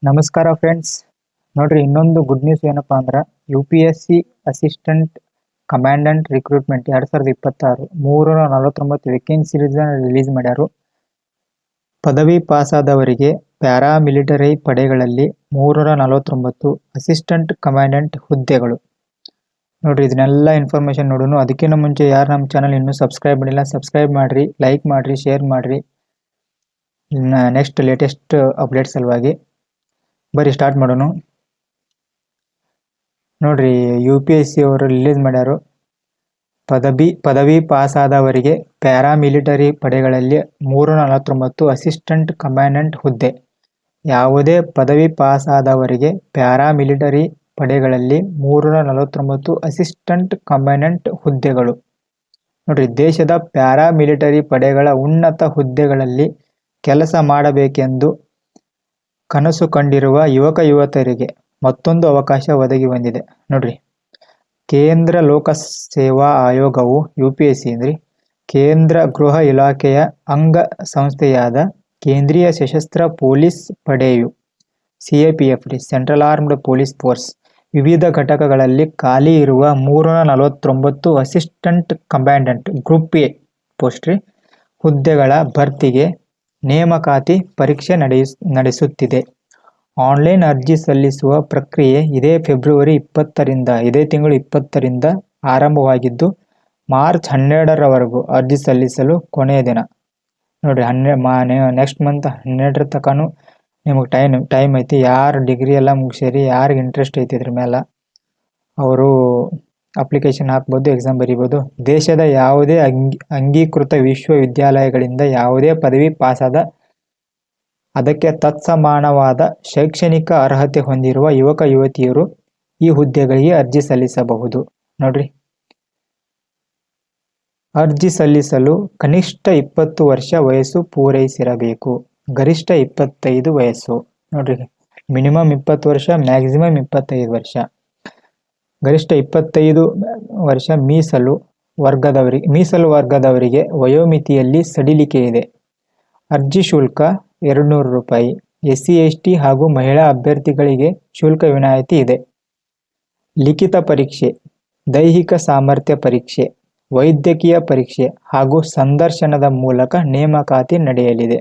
ನಮಸ್ಕಾರ ಫ್ರೆಂಡ್ಸ್. ನೋಡ್ರಿ, ಇನ್ನೊಂದು ಗುಡ್ ನ್ಯೂಸ್ ಏನಪ್ಪಾ ಅಂದ್ರೆ UPSC assistant commandant recruitment 2026 349 vacancies release ಮಾಡ್ಯಾರು. ಪದವಿ ಪಾಸಾದವರಿಗೆ ಪ್ಯಾರಾಮಿಲಿಟರಿ ಪಡೆಗಳಲ್ಲಿ 349 ಅಸಿಸ್ಟೆಂಟ್ ಕಮಾಂಡೆಂಟ್ ಹುದ್ದೆಗಳು. ನೋಡ್ರಿ, ಇದನ್ನೆಲ್ಲ ಇನ್ಫಾರ್ಮೇಶನ್ ನೋಡೋಣ. ಅದಕ್ಕಿಂತ ಮುಂಚೆ ಯಾರು ನಮ್ಮ ಚಾನಲ್ ಇನ್ನೂ ಸಬ್ಸ್ಕ್ರೈಬ್ ಮಾಡಿಲ್ಲ, ಸಬ್ಸ್ಕ್ರೈಬ್ ಮಾಡ್ರಿ, ಲೈಕ್ ಮಾಡ್ರಿ, ಶೇರ್ ಮಾಡ್ರಿ. ನೆಕ್ಸ್ಟ್ ಲೇಟೆಸ್ಟ್ ಅಪ್ಡೇಟ್ ಸಲುವಾಗಿ ಬರೀ ಸ್ಟಾರ್ಟ್ ಮಾಡೋಣ. ನೋಡ್ರಿ, UPSC ಅವರು ರಿಲೀಸ್ ಮಾಡ್ಯಾರು. ಪದವಿ ಪಾಸಾದವರಿಗೆ ಪ್ಯಾರಾಮಿಲಿಟರಿ ಪಡೆಗಳಲ್ಲಿ 349 ಅಸಿಸ್ಟೆಂಟ್ ಕಮಾಂಡೆಂಟ್ ಹುದ್ದೆ. ಯಾವುದೇ ಪದವಿ ಪಾಸಾದವರಿಗೆ ಪ್ಯಾರಾಮಿಲಿಟರಿ ಪಡೆಗಳಲ್ಲಿ 349 ಅಸಿಸ್ಟೆಂಟ್ ಕಮಾಂಡೆಂಟ್ ಹುದ್ದೆಗಳು. ನೋಡ್ರಿ, ದೇಶದ ಪ್ಯಾರಾಮಿಲಿಟರಿ ಪಡೆಗಳ ಉನ್ನತ ಹುದ್ದೆಗಳಲ್ಲಿ ಕೆಲಸ ಮಾಡಬೇಕೆಂದು ಕನಸು ಕಂಡಿರುವ ಯುವಕ ಯುವತಿಯರಿಗೆ ಮತ್ತೊಂದು ಅವಕಾಶ ಒದಗಿ ಬಂದಿದೆ. ನೋಡ್ರಿ, ಕೇಂದ್ರ ಲೋಕಸೇವಾ ಆಯೋಗವು UPSC ಅಂದ್ರೆ ಕೇಂದ್ರ ಗೃಹ ಇಲಾಖೆಯ ಅಂಗ ಸಂಸ್ಥೆಯಾದ ಕೇಂದ್ರೀಯ ಸಶಸ್ತ್ರ ಪೊಲೀಸ್ ಪಡೆಯು CAPF central armed police force ವಿವಿಧ ಘಟಕಗಳಲ್ಲಿ ಖಾಲಿ ಇರುವ 349 assistant commandant group A post ಹುದ್ದೆಗಳ ಭರ್ತಿಗೆ ನೇಮಕಾತಿ ಪರೀಕ್ಷೆ ನಡೆಸುತ್ತಿದೆ. ಆನ್ಲೈನ್ ಅರ್ಜಿ ಸಲ್ಲಿಸುವ ಪ್ರಕ್ರಿಯೆ ಇದೇ ತಿಂಗಳು 20ರಿಂದ ಆರಂಭವಾಗಿದ್ದು ಮಾರ್ಚ್ 12ರವರೆಗೂ ಅರ್ಜಿ ಸಲ್ಲಿಸಲು ಕೊನೆಯ ದಿನ. ನೋಡ್ರಿ, ನೆಕ್ಸ್ಟ್ ಮಂತ್ 12ರ ತನಕನೂ ನಿಮಗೆ ಟೈಮ್ ಐತಿ. ಯಾರು ಡಿಗ್ರಿ ಎಲ್ಲ ಮುಗಿಸಿರಿ, ಯಾರಿಗೆ ಇಂಟ್ರೆಸ್ಟ್ ಐತಿ ಇದ್ರ ಮೇಲೆ ಅವರು ಅಪ್ಲಿಕೇಶನ್ ಹಾಕ್ಬೋದು, ಎಕ್ಸಾಮ್ ಬರೀಬೋದು. ದೇಶದ ಯಾವುದೇ ಅಂಗೀಕೃತ ವಿಶ್ವವಿದ್ಯಾಲಯಗಳಿಂದ ಯಾವುದೇ ಪದವಿ ಪಾಸಾದ ಅದಕ್ಕೆ ತತ್ಸಮಾನವಾದ ಶೈಕ್ಷಣಿಕ ಅರ್ಹತೆ ಹೊಂದಿರುವ ಯುವಕ ಯುವತಿಯರು ಈ ಹುದ್ದೆಗಳಿಗೆ ಅರ್ಜಿ ಸಲ್ಲಿಸಬಹುದು. ನೋಡ್ರಿ, ಅರ್ಜಿ ಸಲ್ಲಿಸಲು ಕನಿಷ್ಠ 20 ವರ್ಷ ವಯಸ್ಸು ಪೂರೈಸಿರಬೇಕು. ಗರಿಷ್ಠ 25 ವಯಸ್ಸು. ನೋಡ್ರಿ, ಮಿನಿಮಮ್ 20 ವರ್ಷ, ಮ್ಯಾಕ್ಸಿಮಮ್ 25 ವರ್ಷ. ಗರಿಷ್ಠ 25 ವರ್ಷ. ಮೀಸಲು ವರ್ಗದವರಿಗೆ ವಯೋಮಿತಿಯಲ್ಲಿ ಸಡಿಲಿಕೆ ಇದೆ. ಅರ್ಜಿ ಶುಲ್ಕ 200 ರೂಪಾಯಿ. SC ST ಹಾಗೂ ಮಹಿಳಾ ಅಭ್ಯರ್ಥಿಗಳಿಗೆ ಶುಲ್ಕ ವಿನಾಯಿತಿ ಇದೆ. ಲಿಖಿತ ಪರೀಕ್ಷೆ, ದೈಹಿಕ ಸಾಮರ್ಥ್ಯ ಪರೀಕ್ಷೆ, ವೈದ್ಯಕೀಯ ಪರೀಕ್ಷೆ ಹಾಗೂ ಸಂದರ್ಶನದ ಮೂಲಕ ನೇಮಕಾತಿ ನಡೆಯಲಿದೆ.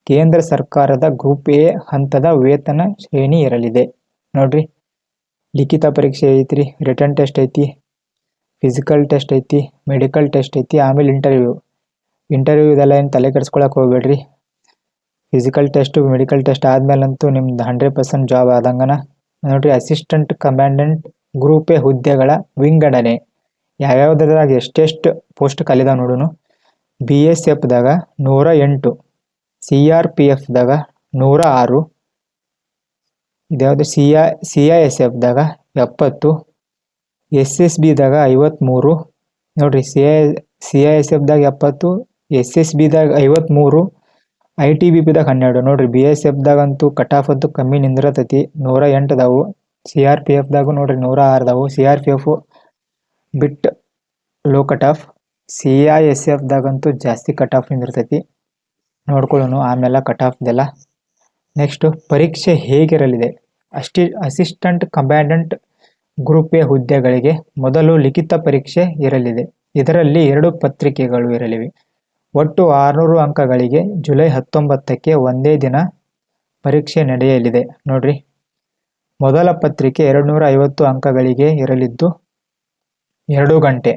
ಕೇಂದ್ರ ಸರ್ಕಾರದ ಗ್ರೂಪ್ A ಹಂತದ ವೇತನ ಶ್ರೇಣಿ ಇರಲಿದೆ. ನೋಡ್ರಿ, ಲಿಖಿತ ಪರೀಕ್ಷೆ ಐತ್ರಿ, ರಿಟರ್ನ್ ಟೆಸ್ಟ್ ಐತಿ, ಫಿಸಿಕಲ್ ಟೆಸ್ಟ್ ಐತಿ, ಮೆಡಿಕಲ್ ಟೆಸ್ಟ್ ಐತಿ, ಆಮೇಲೆ ಇಂಟರ್ವ್ಯೂ ಇದೆಲ್ಲ ಏನು ತಲೆ ಕೆಡಿಸ್ಕೊಳಕ್ಕೆ ಹೋಗ್ಬೇಡ್ರಿ. ಫಿಸಿಕಲ್ ಟೆಸ್ಟ್, ಮೆಡಿಕಲ್ ಟೆಸ್ಟ್ ಆದ್ಮೇಲಂತೂ ನಿಮ್ದು 100% ಜಾಬ್ ಆದಂಗನ. ನೋಡ್ರಿ, ಅಸಿಸ್ಟೆಂಟ್ ಕಮಾಂಡೆಂಟ್ ಗ್ರೂಪ್ A ಹುದ್ದೆಗಳ ವಿಂಗಡಣೆ ಯಾವ್ಯಾವ್ದ್ರಾಗ ಎಷ್ಟೆಷ್ಟು ಪೋಸ್ಟ್ ಖಾಲಿದಾವ ನೋಡೋಣ. BSF ದಾಗ 108, CRPF ದಾಗ 106, ಇದ್ಯಾವುದು CISF ದಾಗ 70, SSB ದಾಗ 53. ನೋಡ್ರಿ, CISF ದಾಗ 70, SSB ದಾಗ 53, ITBP ದಾಗ 12. ನೋಡ್ರಿ, BSF ದಾಗಂತೂ ಕಟ್ ಆಫ್ ಅಂತೂ ಕಮ್ಮಿ ನಿಂದಿರತೈತಿ, 108 ಅದಾವು. CRPF ದಾಗು ನೋಡ್ರಿ 106 ಅದಾವು. CRPF ಬಿಟ್ ಲೋ ಕಟ್ ಆಫ್. CISF ದಾಗಂತೂ ಜಾಸ್ತಿ ಕಟ್ ಆಫ್ ನಿಂದಿರ್ತೈತಿ. ನೋಡ್ಕೊಳ್ಳೋಣ ಆಮೇಲೆ ಕಟ್ ಆಫ್ದೆಲ್ಲ. ನೆಕ್ಸ್ಟ್, ಪರೀಕ್ಷೆ ಹೇಗಿರಲಿದೆ. ಅಸಿಸ್ಟೆಂಟ್ ಕಮಾಂಡೆಂಟ್ ಗ್ರೂಪ್ A ಹುದ್ದೆಗಳಿಗೆ ಮೊದಲು ಲಿಖಿತ ಪರೀಕ್ಷೆ ಇರಲಿದೆ. ಇದರಲ್ಲಿ 2 ಪತ್ರಿಕೆಗಳು ಇರಲಿವೆ. ಒಟ್ಟು 600 ಅಂಕಗಳಿಗೆ ಜುಲೈ 19ಕ್ಕೆ ಒಂದೇ ದಿನ ಪರೀಕ್ಷೆ ನಡೆಯಲಿದೆ. ನೋಡ್ರಿ, ಮೊದಲ ಪತ್ರಿಕೆ 250 ಅಂಕಗಳಿಗೆ ಇರಲಿದ್ದು 2 ಗಂಟೆ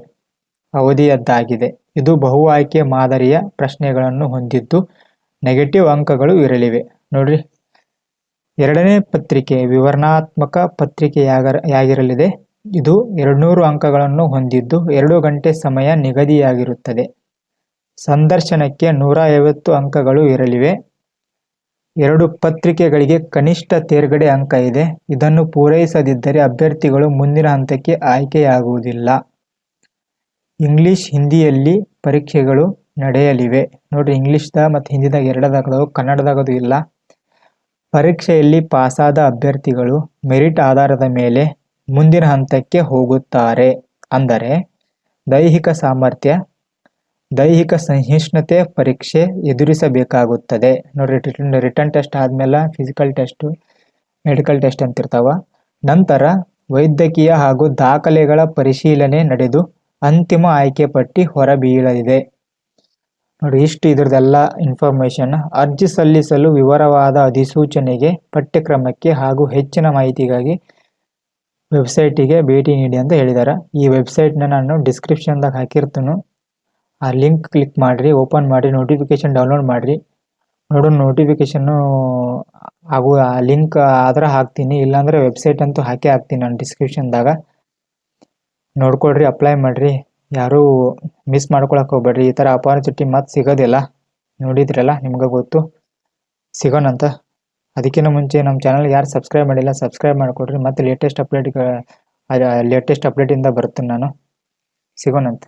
ಅವಧಿಯದ್ದಾಗಿದೆ. ಇದು ಬಹು ಆಯ್ಕೆ ಮಾದರಿಯ ಪ್ರಶ್ನೆಗಳನ್ನು ಹೊಂದಿದ್ದು ನೆಗೆಟಿವ್ ಅಂಕಗಳು ಇರಲಿವೆ. ನೋಡ್ರಿ, ಎರಡನೇ ಪತ್ರಿಕೆ ವಿವರಣಾತ್ಮಕ ಪತ್ರಿಕೆಯಾಗಿರಲಿದೆ. ಇದು 200 ಅಂಕಗಳನ್ನು ಹೊಂದಿದ್ದು 2 ಗಂಟೆ ಸಮಯ ನಿಗದಿಯಾಗಿರುತ್ತದೆ. ಸಂದರ್ಶನಕ್ಕೆ 150 ಅಂಕಗಳು ಇರಲಿವೆ. 2 ಪತ್ರಿಕೆಗಳಿಗೆ ಕನಿಷ್ಠ ತೇರ್ಗಡೆ ಅಂಕ ಇದೆ. ಇದನ್ನು ಪೂರೈಸದಿದ್ದರೆ ಅಭ್ಯರ್ಥಿಗಳು ಮುಂದಿನ ಹಂತಕ್ಕೆ ಆಯ್ಕೆಯಾಗುವುದಿಲ್ಲ. ಇಂಗ್ಲಿಷ್, ಹಿಂದಿಯಲ್ಲಿ ಪರೀಕ್ಷೆಗಳು ನಡೆಯಲಿವೆ. ನೋಡ್ರಿ, ಇಂಗ್ಲಿಷ್ದಾಗ ಮತ್ತು ಹಿಂದಿದಾಗ ಎರಡದಾಗದವು, ಕನ್ನಡದಾಗದು ಇಲ್ಲ. ಪರೀಕ್ಷೆಯಲ್ಲಿ ಪಾಸಾದ ಅಭ್ಯರ್ಥಿಗಳು ಮೆರಿಟ್ ಆಧಾರದ ಮೇಲೆ ಮುಂದಿನ ಹಂತಕ್ಕೆ ಹೋಗುತ್ತಾರೆ. ಅಂದರೆ ದೈಹಿಕ ಸಾಮರ್ಥ್ಯ, ದೈಹಿಕ ಸಹಿಷ್ಣುತೆ ಪರೀಕ್ಷೆ ಎದುರಿಸಬೇಕಾಗುತ್ತದೆ. ನೋಡ್ರಿ, ರಿಟರ್ನ್ ಟೆಸ್ಟ್ ಆದ್ಮೇಲೆ ಫಿಸಿಕಲ್ ಟೆಸ್ಟ್, ಮೆಡಿಕಲ್ ಟೆಸ್ಟ್ ಅಂತಿರ್ತಾವ. ನಂತರ ವೈದ್ಯಕೀಯ ಹಾಗೂ ದಾಖಲೆಗಳ ಪರಿಶೀಲನೆ ನಡೆದು ಅಂತಿಮ ಆಯ್ಕೆ ಪಟ್ಟಿ ಹೊರಬೀಳಲಿದೆ. ನೋಡಿ, ಇಷ್ಟು ಇದ್ರದ್ದೆಲ್ಲ ಇನ್ಫಾರ್ಮೇಷನ್. ಅರ್ಜಿ ಸಲ್ಲಿಸಲು ವಿವರವಾದ ಅಧಿಸೂಚನೆಗೆ, ಪಠ್ಯಕ್ರಮಕ್ಕೆ ಹಾಗೂ ಹೆಚ್ಚಿನ ಮಾಹಿತಿಗಾಗಿ ವೆಬ್ಸೈಟಿಗೆ ಭೇಟಿ ನೀಡಿ ಅಂತ ಹೇಳಿದ್ದಾರೆ. ಈ ವೆಬ್ಸೈಟ್ನ ನಾನು ಡಿಸ್ಕ್ರಿಪ್ಷನ್ದಾಗ ಹಾಕಿರ್ತೀನಿ. ಆ ಲಿಂಕ್ ಕ್ಲಿಕ್ ಮಾಡಿರಿ, ಓಪನ್ ಮಾಡಿ, ನೋಟಿಫಿಕೇಶನ್ ಡೌನ್ಲೋಡ್ ಮಾಡಿರಿ. ನೋಡೋಣ, ನೋಟಿಫಿಕೇಶನ್ನು ಹಾಗೂ ಆ ಲಿಂಕ್ ಆದ್ರೆ ಹಾಕ್ತೀನಿ, ಇಲ್ಲಾಂದರೆ ವೆಬ್ಸೈಟ್ ಅಂತೂ ಹಾಕೇ ಹಾಕ್ತೀನಿ ನಾನು ಡಿಸ್ಕ್ರಿಪ್ಷನ್ದಾಗ. ನೋಡ್ಕೊಳ್ರಿ, ಅಪ್ಲೈ ಮಾಡಿರಿ. ಯಾರೂ ಮಿಸ್ ಮಾಡ್ಕೊಳಕ್ಕೆ ಹೋಗ್ಬೇಡ್ರಿ. ಈ ಥರ ಅಪಾರ್ಚುನಿಟಿ ಮತ್ತೆ ಸಿಗೋದಿಲ್ಲ. ನೋಡಿದ್ರಲ್ಲ, ನಿಮ್ಗೆ ಗೊತ್ತು. ಸಿಗೋಣಂತ. ಅದಕ್ಕಿಂತ ಮುಂಚೆ ನಮ್ಮ ಚಾನಲ್ಗೆ ಯಾರು ಸಬ್ಸ್ಕ್ರೈಬ್ ಮಾಡಿಲ್ಲ, ಸಬ್ಸ್ಕ್ರೈಬ್ ಮಾಡಿಕೊಡ್ರಿ. ಮತ್ತು ಲೇಟೆಸ್ಟ್ ಅಪ್ಡೇಟಿಂದ ಬರ್ತೀನಿ ನಾನು. ಸಿಗೋಣಂತ.